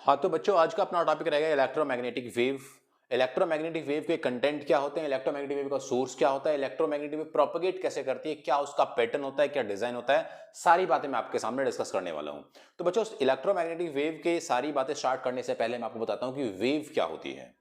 हाँ तो बच्चों आज का अपना टॉपिक रहेगा इलेक्ट्रोमैग्नेटिक वेव। इलेक्ट्रोमैग्नेटिक वेव के कंटेंट क्या होते हैं, इलेक्ट्रोमैग्नेटिक वेव का सोर्स क्या होता है, इलेक्ट्रोमैग्नेटिक वेव प्रोपेगेट कैसे करती है, क्या उसका पैटर्न होता है, क्या डिजाइन होता है, सारी बातें मैं आपके सामने डिस्कस करने वाला हूं। तो बच्चों इलेक्ट्रोमैग्नेटिक वेव के सारी बातें स्टार्ट करने से पहले मैं आपको बताता हूं कि वेव क्या होती है।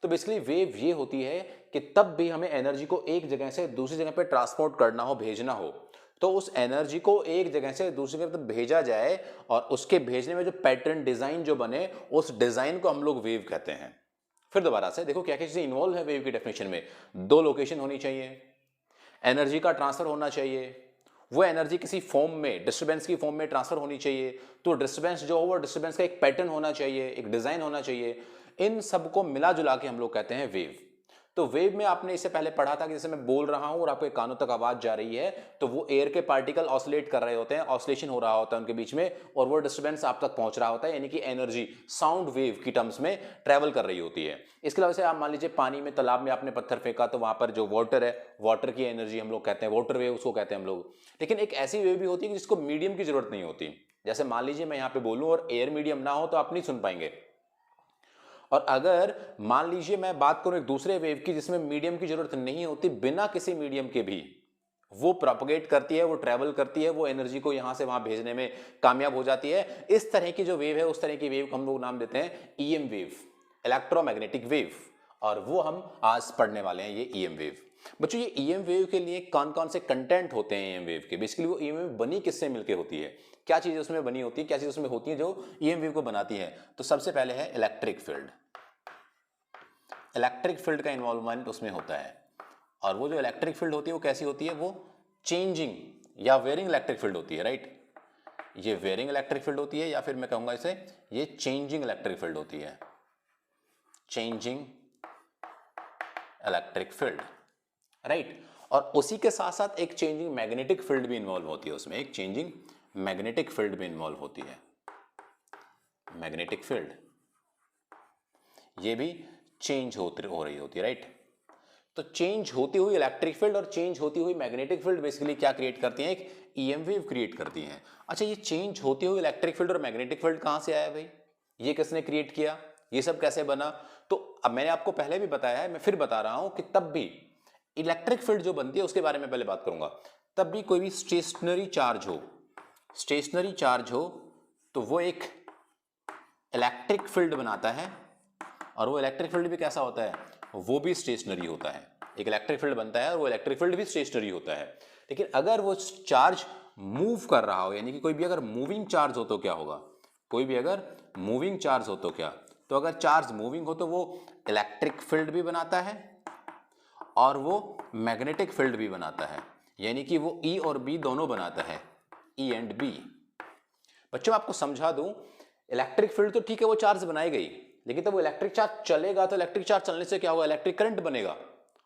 तो बेसिकली वेव ये होती है कि तब भी हमें एनर्जी को एक जगह से दूसरी जगह पे ट्रांसपोर्ट करना हो, भेजना हो, तो उस एनर्जी को एक जगह से दूसरी जगह तक भेजा जाए और उसके भेजने में जो पैटर्न डिजाइन जो बने उस डिजाइन को हम लोग वेव कहते हैं। फिर दोबारा से देखो क्या क्या चीजें इन्वॉल्व है वेव की डेफिनेशन में। दो लोकेशन होनी चाहिए, एनर्जी का ट्रांसफर होना चाहिए, वो एनर्जी किसी फॉर्म में डिस्टर्बेंस की फॉर्म में ट्रांसफर होनी चाहिए, तो डिस्टर्बेंस जो हो वो डिस्टर्बेंस का एक पैटर्न होना चाहिए, एक डिजाइन होना चाहिए। इन सबको मिला जुला के हम लोग कहते हैं वेव। तो वेव में आपने इससे पहले पढ़ा था कि जैसे मैं बोल रहा हूं और आपके कानों तक आवाज जा रही है तो वो एयर के पार्टिकल ऑसिलेट कर रहे होते हैं, ऑसिलेशन हो रहा होता है उनके बीच में और वो डिस्टर्बेंस आप तक पहुंच रहा होता है, यानी कि एनर्जी साउंड वेव की टर्म्स में ट्रेवल कर रही होती है। इसके अलावा से आप मान लीजिए पानी में, तालाब में आपने पत्थर फेंका तो वहां पर जो वाटर है, वाटर की एनर्जी हम लोग कहते हैं वाटर वेव, उसको कहते हैं हम लोग। लेकिन एक ऐसी वेव भी होती है जिसको मीडियम की जरूरत नहीं होती। जैसे मान लीजिए मैं यहां पे बोलूं और एयर मीडियम ना हो तो आप नहीं सुन पाएंगे। और अगर मान लीजिए मैं बात करूं एक दूसरे वेव की जिसमें मीडियम की जरूरत नहीं होती, बिना किसी मीडियम के भी वो प्रोपगेट करती है, वो ट्रेवल करती है, वो एनर्जी को यहां से वहां भेजने में कामयाब हो जाती है। इस तरह की जो वेव है उस तरह की वेव को हम लोग नाम देते हैं ईएम वेव, इलेक्ट्रोमैग्नेटिक वेव। और वो हम आज पढ़ने वाले हैं, ये ईएम वेव। बच्चों ये ईएम वेव के लिए कौन कौन से कंटेंट होते हैं ईएम वेव के? बेसिकली वो ईएम वेव बनी किससे मिलकर होती है, क्या चीजें उसमें बनी होती है, क्या चीजें उसमें होती है जो ईएम वेव को बनाती है? तो सबसे पहले है इलेक्ट्रिक फील्ड। इलेक्ट्रिक फील्ड का इन्वॉल्वमेंट उसमें होता है। और वो जो इलेक्ट्रिक फील्ड होती है वो कैसी होती है? वो चेंजिंग या वेरिंग इलेक्ट्रिक फील्ड होती है, राइट। ये वेरिंग इलेक्ट्रिक फील्ड होती है या फिर मैं कहूंगा इसे ये चेंजिंग इलेक्ट्रिक फील्ड होती है, चेंजिंग इलेक्ट्रिक फील्ड, राइट। और उसी के साथ साथ एक चेंजिंग मैग्नेटिक फील्ड भी इन्वॉल्व होती है उसमें, एक चेंजिंग मैग्नेटिक फील्ड भी इन्वॉल्व होती है, मैग्नेटिक फील्ड ये भी चेंज हो रही होती है, राइट। तो चेंज होती हुई इलेक्ट्रिक फील्ड और चेंज होती हुई मैग्नेटिक फील्ड बेसिकली क्या क्रिएट करती हैं? एक ईएम वेव क्रिएट करती हैं। अच्छा ये चेंज होती हुई इलेक्ट्रिक फील्ड और मैग्नेटिक फील्ड कहां से आया भाई? ये किसने क्रिएट किया? ये सब कैसे बना? तो अब मैंने आपको पहले भी बताया है, मैं फिर बता रहा हूं कि तब भी इलेक्ट्रिक फील्ड जो बनती है उसके बारे में पहले बात करूंगा। तब भी कोई भी स्टेशनरी चार्ज हो, स्टेशनरी चार्ज हो तो वो एक इलेक्ट्रिक फील्ड बनाता है। और वो इलेक्ट्रिक फील्ड भी कैसा होता है? वो भी स्टेशनरी होता है। एक इलेक्ट्रिक फील्ड बनता है और वो इलेक्ट्रिक फील्ड भी स्टेशनरी होता है। लेकिन अगर वो चार्ज मूव कर रहा हो, यानी कि कोई भी अगर मूविंग चार्ज हो तो क्या होगा? कोई भी अगर मूविंग चार्ज हो तो क्या? तो अगर चार्ज मूविंग हो तो वो इलेक्ट्रिक फील्ड भी बनाता है और वो मैग्नेटिक फील्ड भी बनाता है, यानी कि वो ई और बी दोनों बनाता है, ई एंड बी। बच्चों आपको समझा दूं, इलेक्ट्रिक फील्ड तो ठीक है वो चार्ज बनाई गई, लेकिन तब वो इलेक्ट्रिक चार्ज चलेगा तो इलेक्ट्रिक चार्ज चलने से क्या होगा? इलेक्ट्रिक करंट बनेगा।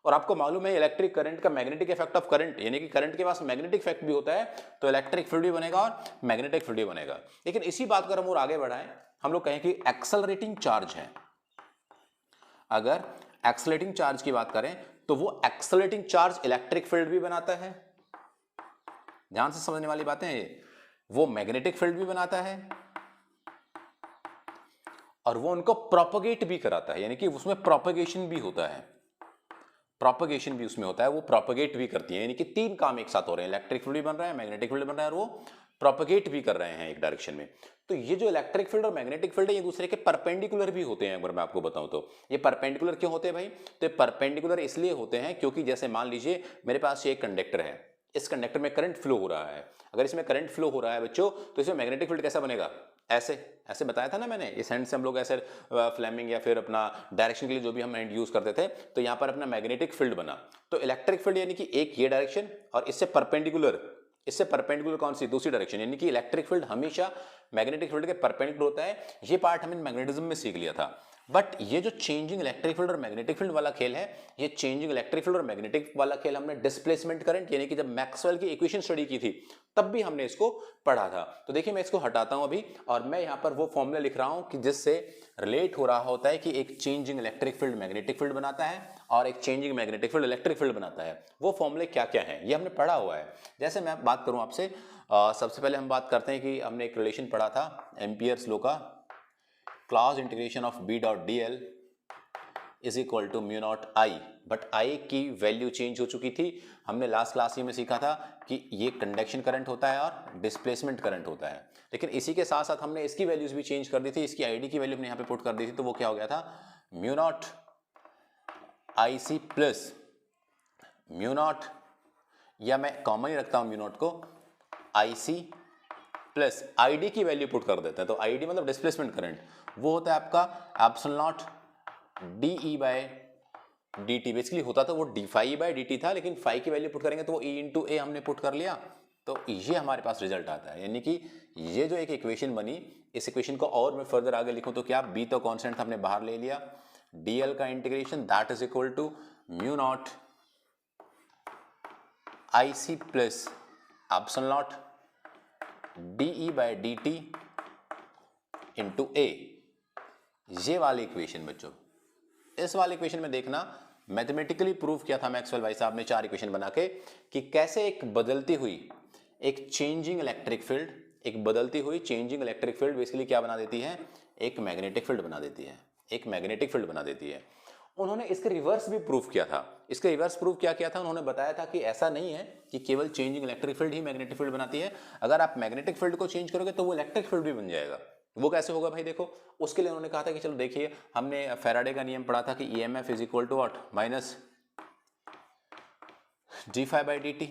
और आपको मालूम है इलेक्ट्रिक करंट का मैग्नेटिक इफेक्ट ऑफ करंट, यानी कि करंट के पास मैग्नेटिक इफेक्ट भी होता है, तो इलेक्ट्रिक फील्ड भी बनेगा और मैग्नेटिक फील्ड भी बनेगा। लेकिन इसी बात को हम और आगे बढ़ाएं, हम लोग कहें कि एक्सेलरेटिंग चार्ज है। अगर एक्सेलरेटिंग चार्ज की बात करें तो वो एक्सेलरेटिंग चार्ज इलेक्ट्रिक फील्ड भी बनाता है, ध्यान से समझने वाली बातें हैं ये। वो मैग्नेटिक फील्ड भी बनाता है और वो उनको प्रोपगेट भी कराता है, यानी कि उसमें प्रोपगेशन भी होता है, प्रोपगेशन भी उसमें होता है, वो प्रोपगेट भी करती है। यानी कि तीन काम एक साथ हो रहे हैं, इलेक्ट्रिक फील्ड भी बन रहा है, मैग्नेटिक फील्ड बन रहा है और वो प्रोपगेट भी कर रहे हैं एक डायरेक्शन में। तो ये जो इलेक्ट्रिक फील्ड और मैग्नेटिक फील्ड है ये दूसरे के परपेंडिकुलर भी होते हैं। अगर मैं आपको बताऊं तो ये परपेंडिकुलर क्यों होते हैं भाई? तो ये परपेंडिकुलर इसलिए होते हैं क्योंकि जैसे मान लीजिए मेरे पास ये एक कंडक्टर है, इस कंडक्टर में करंट फ्लो हो रहा है। अगर इसमें करंट फ्लो हो रहा है बच्चों तो इसमें मैग्नेटिक फील्ड कैसा बनेगा? ऐसे ऐसे बताया था ना मैंने, इस हैंड से हम लोग ऐसे फ्लेमिंग या फिर अपना डायरेक्शन के लिए जो भी हम हैंड यूज करते थे, तो यहां पर अपना मैग्नेटिक फील्ड बना। तो इलेक्ट्रिक फील्ड यानी कि एक ये डायरेक्शन और इससे परपेंडिकुलर, इससे परपेंडिकुलर कौन सी? दूसरी डायरेक्शन, यानी कि इलेक्ट्रिक फील्ड हमेशा मैग्नेटिक फील्ड के परपेंडिकुलर होता है। ये पार्ट हमने मैग्नेटिज्म में सीख लिया था। बट ये जो चेंजिंग इलेक्ट्रिक फील्ड और मैग्नेटिक फील्ड वाला खेल है, ये चेंजिंग इलेक्ट्रिक फील्ड और मैग्नेटिक वाला खेल हमने डिस्प्लेसमेंट करंट, यानी कि जब मैक्सवेल की इक्वेशन स्टडी की थी तब भी हमने इसको पढ़ा था। तो देखिए मैं इसको हटाता हूं अभी और मैं यहां पर वो फॉर्मूला लिख रहा हूं कि जिससे रिलेट हो रहा होता है कि एक changing electric field magnetic field बनाता है और एक changing magnetic field electric field बनाता है। वो फॉर्मूले क्या क्या है ये हमने पढ़ा हुआ है। जैसे मैं बात करूं आपसे, सबसे पहले हम बात करते हैं कि हमने एक रिलेशन पढ़ा था एम्पियर्स लॉ का, close integration of B dot d l is equal to mu naught I, but I की वैल्यू चेंज हो चुकी थी। हमने लास्ट क्लास में सीखा था कि ये कंडक्शन करंट होता है और डिस्प्लेसमेंट करंट होता है, लेकिन इसी के साथ साथ हमने इसकी वैल्यूज भी चेंज कर दी थी, इसकी आईडी की वैल्यू हमने यहाँ पे पुट कर दी थी, तो वो क्या हो गया था, mu naught I C plus mu naught, या मैं कॉमन ही रखता हूँ म्यू नॉट को, आई सी प्लस आईडी की वैल्यू पुट कर देते हैं, तो आईडी मतलब डिस्प्लेसमेंट करंट, वो होता है आपका epsilon naught D E by D t. Basically होता तो वो d phi by D t था, लेकिन फाई की वैल्यू पुट करेंगे तो वो ई इंटू ए हमने पुट कर लिया, तो ये हमारे पास रिजल्ट आता है। यानी कि ये जो एक इक्वेशन बनी, इस इक्वेशन को और मैं फर्दर आगे लिखूं तो क्या, बी तो कॉन्स्टेंट हमने बाहर ले लिया, डी एल का integration that is equal to mu naught I C plus epsilon naught D E by D T into A. ये वाली इक्वेशन बच्चों, इस वाले इक्वेशन में देखना, मैथमेटिकली प्रूव किया था मैक्सवेल भाई साहब ने 4 इक्वेशन बना के कि कैसे एक बदलती हुई एक चेंजिंग इलेक्ट्रिक फील्ड, एक बदलती हुई चेंजिंग इलेक्ट्रिक फील्ड बेसिकली क्या बना देती है, एक मैग्नेटिक फील्ड बना देती है, एक मैग्नेटिक फील्ड बना देती है। उन्होंने इसके रिवर्स भी प्रूव किया था। इसके रिवर्स प्रूव क्या किया था, उन्होंने बताया था कि ऐसा नहीं है कि केवल चेंजिंग इलेक्ट्रिक फील्ड ही मैग्नेटिक फील्ड बनाती है, अगर आप मैग्नेटिक फील्ड को चेंज करोगे तो वो इलेक्ट्रिक फील्ड भी बन जाएगा। वो कैसे होगा भाई, देखो उसके लिए उन्होंने कहा था कि चलो देखिए, हमने फैराडे का नियम पढ़ा था कि EMF is equal to what, minus d phi by D t,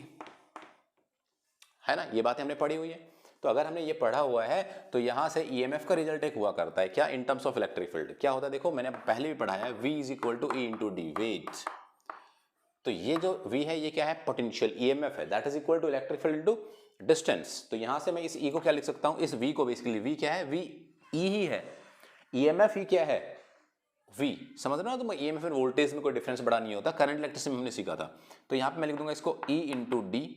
है ना, ये बातें हमने पढ़ी हुई है। तो अगर हमने ये पढ़ा हुआ है तो यहां से ईएमएफ का रिजल्ट एक हुआ करता है क्या, in terms of electric field क्या होता है, देखो मैंने पहले भी पढ़ाया है, V is equal to E into d, wait. तो ये जो V है ये क्या है, पोटेंशियल ईएमएफ है, that is equal to electric field into distance. तो यहां से मैं इस E को क्या लिख सकता हूं, इस V को, बेसिकली V क्या है, V E ही है, ईएमएफ ही क्या है, V। समझ रहे हो, तो ईएमएफ में वोल्टेज में कोई डिफरेंस बड़ा नहीं होता, करंट इलेक्ट्रिसिटी में हमने सीखा था। तो यहां पे मैं लिख दूंगा इसको E into D,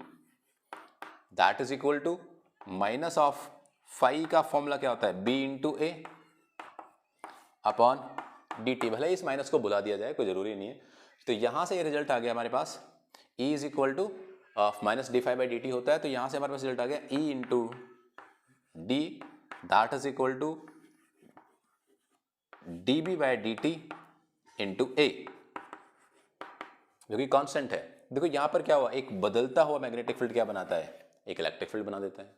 that is equal to minus of phi का फॉर्मूला क्या होता है, B into a upon d t. भले इस माइनस को बुला दिया जाए, कोई जरूरी नहीं है। तो यहां से ये रिजल्ट आ गया हमारे पास, E is equal to minus d phi by D t होता है, तो यहां से हमारे पास रिजल्ट आ गया E into D, that is equal to D B by D T into A, जो कि कांस्टेंट है। देखो यहां पर क्या हुआ, एक बदलता हुआ मैग्नेटिक फील्ड क्या बनाता है, एक इलेक्ट्रिक फील्ड बना देता है।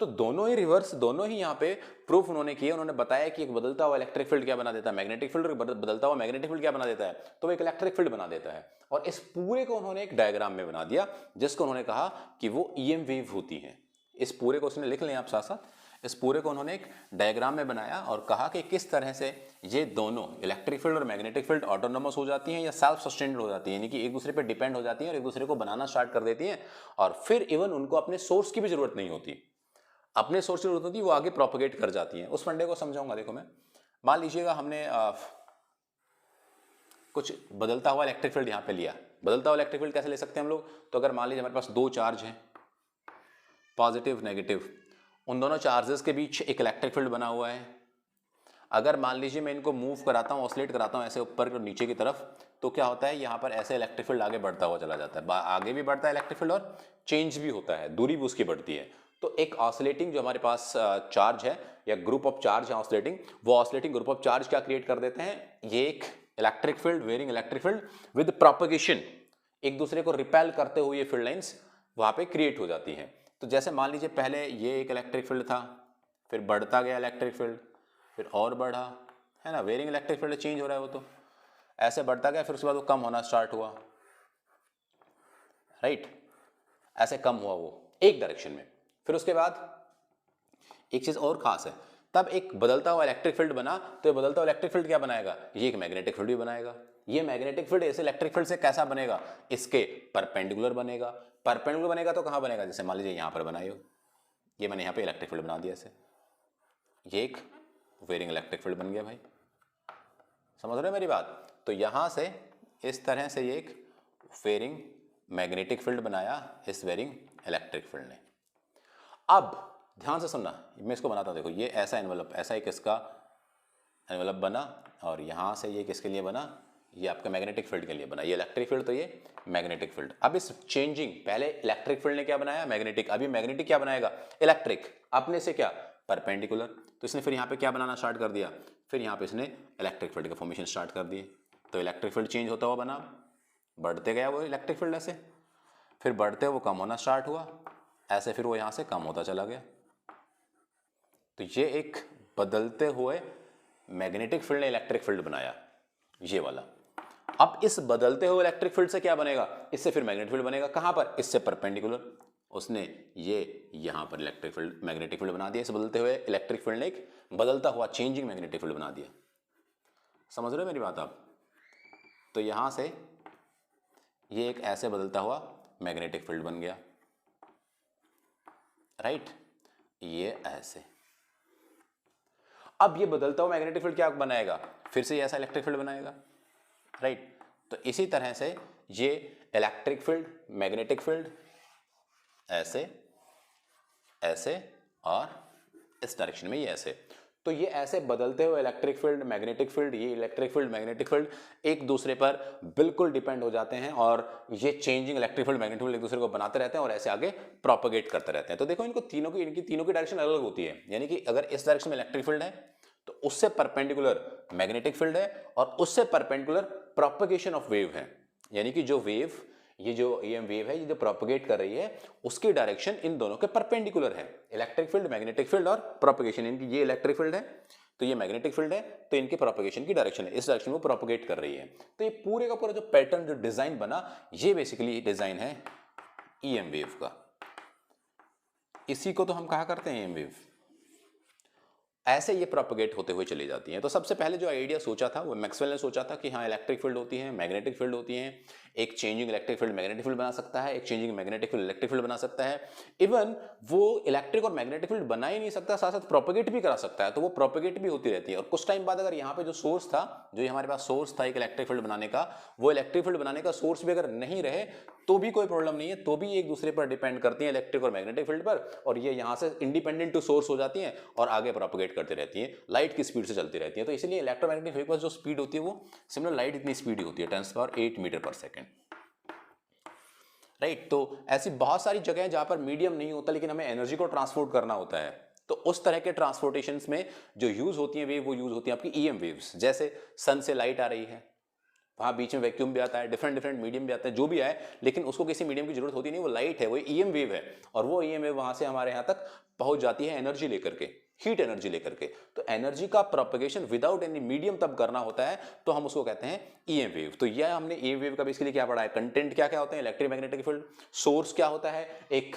तो दोनों ही रिवर्स, दोनों ही यहाँ पे प्रूफ उन्होंने किए। उन्होंने बताया कि एक बदलता हुआ इलेक्ट्रिक फील्ड क्या बना देता है, मैग्नेटिक फील्ड, और बदलता हुआ मैग्नेटिक फील्ड क्या बना देता है, तो एक इलेक्ट्रिक फील्ड बना देता है। और इस पूरे को उन्होंने एक डायग्राम में बना दिया, जिसको उन्होंने कहा कि वो ईएम वेव होती है। इस पूरे को उसने लिख लें आप साथ साथ, इस पूरे को उन्होंने एक डायग्राम में बनाया और कहा कि किस तरह से ये दोनों इलेक्ट्रिक फील्ड और मैग्नेटिक फील्ड ऑटोनोमस हो जाती हैं या सेल्फ सस्टेन्ड हो जाती हैं, यानी कि एक दूसरे पर डिपेंड हो जाती हैं और एक दूसरे को बनाना स्टार्ट कर देती हैं, और फिर इवन उनको अपने सोर्स की भी जरूरत नहीं होती, अपने सोर्स की जरूरत होती है, वो आगे प्रोपगेट कर जाती हैं। उस फंडे को समझाऊंगा। देखो मैं, मान लीजिएगा हमने कुछ बदलता हुआ इलेक्ट्रिक फील्ड यहाँ पे लिया। बदलता हुआ इलेक्ट्रिक फील्ड कैसे ले सकते हैं हम लोग, तो अगर मान लीजिए हमारे पास दो चार्ज हैं, पॉजिटिव नेगेटिव, उन दोनों चार्जेस के बीच एक इलेक्ट्रिक फील्ड बना हुआ है। अगर मान लीजिए मैं इनको मूव कराता हूँ, ऑसिलेट कराता हूँ ऐसे ऊपर और नीचे की तरफ, तो क्या होता है, यहाँ पर ऐसे इलेक्ट्रिक फील्ड आगे बढ़ता हुआ चला जाता है, आगे भी बढ़ता है इलेक्ट्रिक फील्ड और चेंज भी होता है, दूरी भी उसकी बढ़ती है। तो एक ऑसिलेटिंग जो हमारे पास चार्ज है या ग्रुप ऑफ चार्ज है ऑसिलेटिंग, वो ऑसिलेटिंग ग्रुप ऑफ चार्ज क्या क्रिएट कर देते हैं, ये एक electric field, varying electric field with propagation, एक दूसरे को रिपेल करते हुए ये फील्ड लाइंस वहाँ पे क्रिएट हो जाती हैं। तो जैसे मान लीजिए पहले ये एक इलेक्ट्रिक फील्ड था, फिर बढ़ता गया इलेक्ट्रिक फील्ड, फिर और बढ़ा, है ना, वेरिंग इलेक्ट्रिक फील्ड चेंज हो रहा है, वो तो ऐसे बढ़ता गया, फिर उसके बाद वो कम होना स्टार्ट हुआ, राइट, ऐसे कम हुआ वो एक डायरेक्शन में। फिर उसके बाद एक चीज और खास है, तब एक बदलता हुआ इलेक्ट्रिक फील्ड बना, तो ये बदलता हुआ इलेक्ट्रिक फील्ड क्या बनाएगा, ये एक मैग्नेटिक फील्ड भी बनाएगा। ये मैग्नेटिक फील्ड ऐसे इलेक्ट्रिक फील्ड से कैसा बनेगा, इसके परपेंडिकुलर बनेगा। परपेंडिकुलर बनेगा तो कहां बनेगा, जैसे मान लीजिए यहां पर बनाए हो, ये मैंने यहाँ पे इलेक्ट्रिक फील्ड बना दिया ऐसे, ये एक वेरिंग इलेक्ट्रिक फील्ड बन गया भाई, समझ रहे हो मेरी बात। तो यहां से इस तरह से ये एक वेरिंग मैग्नेटिक फील्ड बनाया इस वेरिंग इलेक्ट्रिक फील्ड ने। अब ध्यान से सुनना, मैं इसको बनाता हूं, देखो ये ऐसा एनवलप, ऐसा एक इसका एनवलप बना, और यहां से ये किसके लिए बना, ये आपका मैग्नेटिक फील्ड के लिए बना, ये इलेक्ट्रिक फील्ड तो ये मैग्नेटिक फील्ड। अब इस चेंजिंग, पहले इलेक्ट्रिक फील्ड ने क्या बनाया, मैग्नेटिक, अभी मैग्नेटिक क्या बनाएगा, इलेक्ट्रिक, अपने से क्या, परपेंडिकुलर। तो इसने फिर यहाँ पे क्या बनाना स्टार्ट कर दिया, फिर यहाँ पे इसने इलेक्ट्रिक फील्ड का फॉर्मेशन स्टार्ट कर दिए। तो इलेक्ट्रिक फील्ड चेंज होता हुआ बना, बढ़ते गया वो इलेक्ट्रिक फील्ड ऐसे, फिर बढ़ते वो कम होना स्टार्ट हुआ ऐसे, फिर वो यहाँ से कम होता चला गया। तो ये एक बदलते हुए मैग्नेटिक फील्ड ने इलेक्ट्रिक फील्ड बनाया, ये वाला। अब इस बदलते हुए इलेक्ट्रिक फील्ड से क्या बनेगा, इससे फिर मैग्नेटिक फील्ड बनेगा। कहां पर, इससे परपेंडिकुलर। उसने ये यहां पर इलेक्ट्रिक फील्ड मैग्नेटिक फील्ड बना दिया। इस बदलते हुए इलेक्ट्रिक फील्ड ने एक बदलता हुआ चेंजिंग मैग्नेटिक फील्ड बना दिया। समझ रहे हो मेरी बात आप? तो यहां से ये एक ऐसे बदलता हुआ मैग्नेटिक फील्ड बन गया, राइट, ये ऐसे। अब ये बदलता हुआ मैग्नेटिक फील्ड क्या बनाएगा, फिर से ये ऐसा इलेक्ट्रिक फील्ड बनाएगा, राइट। तो इसी तरह से ये इलेक्ट्रिक फील्ड, मैग्नेटिक फील्ड ऐसे, ऐसे और इस डायरेक्शन में ये ऐसे। तो ये ऐसे बदलते हुए इलेक्ट्रिक फील्ड, मैग्नेटिक फील्ड, ये इलेक्ट्रिक फील्ड, मैग्नेटिक फील्ड एक दूसरे पर बिल्कुल डिपेंड हो जाते हैं और ये changing electric field, magnetic field एक दूसरे को बनाते रहते हैं और ऐसे आगे प्रोपेगेट करते रहते हैं। तो देखो इनको तीनों की, इनकी तीनों की डायरेक्शन अलग होती है। यानी कि अगर इस डायरेक्शन में इलेक्ट्रिक फील्ड है तो उससे परपेंडिकुलर मैग्नेटिक फील्ड है और उससे परपेंडिकुलर प्रोपेगेशन ऑफ वेव है। यानी कि जो वेव, ये जो EM वेव है, ये जो प्रोपेगेट कर रही है उसकी डायरेक्शन इन दोनों के परपेंडिकुलर है। इलेक्ट्रिक फील्ड, मैग्नेटिक फील्ड और प्रोपेगेशन, इनकी ये इलेक्ट्रिक फील्ड है तो ये मैग्नेटिक फील्ड है, तो इनकी प्रोपेगेशन की डायरेक्शन है, इस डायरेक्शन में प्रोपेगेट कर रही है। तो ये पूरे का पूरा जो पैटर्न, जो डिजाइन बना, ये बेसिकली डिजाइन है EM वेव का। इसी को तो हम कहा करते हैं EM वेव। ऐसे ये प्रोपेगेट होते हुए चली जाती हैं। तो सबसे पहले जो आइडिया सोचा था वो मैक्सवेल ने सोचा था कि हाँ इलेक्ट्रिक फील्ड होती है, मैग्नेटिक फील्ड होती है, एक changing electric field magnetic field बना सकता है, एक changing magnetic field electric field बना सकता है। इवन वो इलेक्ट्रिक और मैग्नेटिक फील्ड बना ही नहीं सकता, साथ साथ प्रोपेगेट भी करा सकता है। तो वो प्रोपेगेट भी होती रहती है। और कुछ टाइम बाद अगर यहाँ पे जो सोर्स था, जो हमारे पास सोर्स था एक इलेक्ट्रिक फील्ड बनाने का, वो इलेक्ट्रिक फील्ड बनाने का सोर्स भी अगर नहीं रहे तो भी कोई प्रॉब्लम नहीं है, तो भी एक दूसरे पर डिपेंड करती है इलेक्ट्रिक और मैग्नेटिक फील्ड पर, और ये यहाँ से इंडिपेंडेंट टू सोर्स हो जाती हैं और आगे प्रोपेगेट करती रहती हैं, लाइट की स्पीड से चलती रहती है। तो इसलिए इलेक्ट्रोमैग्नेटिक वेव की जो स्पीड होती है वो सिमिलर लाइट इतनी स्पीड होती है, 10⁸ मीटर पर सेकेंड, राइट। तो ऐसी बहुत सारी जगह है जहां पर मीडियम नहीं होता लेकिन हमें एनर्जी को ट्रांसपोर्ट करना होता है। तो उस तरह के ट्रांसपोर्टेशन में जो यूज होती है वेव, वो यूज होती है आपकी EM वेव्स। जैसे सन से लाइट आ रही है, वहां बीच में वैक्यूम भी आता है, डिफरेंट डिफरेंट मीडियम भी आता है, जो भी आए, लेकिन उसको किसी मीडियम की जरूरत होती नहीं, वो लाइट है, वो EM वेव है। और वो EM वेव वहां से हमारे यहाँ तक पहुंच जाती है एनर्जी लेकर के, हीट एनर्जी लेकर के। तो एनर्जी का प्रोपेगेशन विदाउट एनी मीडियम तब करना होता है, तो हम उसको कहते हैं EM वेव। तो यह हमने EM वेव का बेसिकली क्या पढ़ा है, कंटेंट क्या क्या होते हैं, इलेक्ट्रिक मैग्नेटिक फील्ड, सोर्स क्या होता है, एक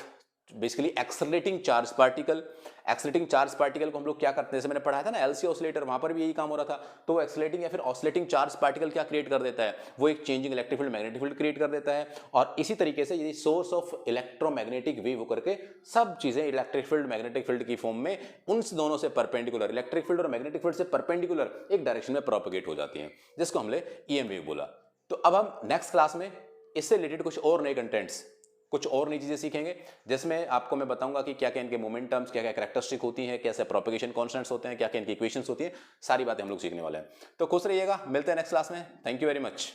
basically accelerating charge particle. Accelerating charge particle को हम लोग क्या करते हैं, जैसे मैंने पढ़ाया था ना LC ऑसिलेटर, वहां पर भी यही काम हो रहा था। तो वो एक्सेलरेटिंग या फिर ऑसिलेटिंग चार्ज पार्टिकल क्या क्रिएट कर देता है, वो एक changing electric field magnetic field create कर देता है। और इसी तरीके से ये सोर्स ऑफ इलेक्ट्रोमैग्नेटिक वेव होकर के सब चीजें इलेक्ट्रिक फील्ड मैग्नेटिक फील्ड की फॉर्म में उन दोनों से परपेंडिकुलर, इलेक्ट्रिक फील्ड और मैग्नेटिक फील्ड से परपेंडिकुलर एक डायरेक्शन में प्रोपेगेट हो जाती हैं, जिसको हमने EM वेव बोला। तो अब हम नेक्स्ट क्लास में इससे रिलेटेड कुछ और नए कंटेंट्स, कुछ और नई चीजें सीखेंगे, जिसमें आपको मैं बताऊंगा कि क्या क्या इनके मोमेंटम्स, क्या क्या कैरेक्टरिस्टिक होती हैं, कैसे प्रोपेगेशन कांस्टेंट्स होते हैं, क्या क्या इनकी इक्वेशंस होती हैं, सारी बातें हम लोग सीखने वाले हैं। तो खुश रहिएगा, मिलते हैं नेक्स्ट क्लास में। Thank you very much.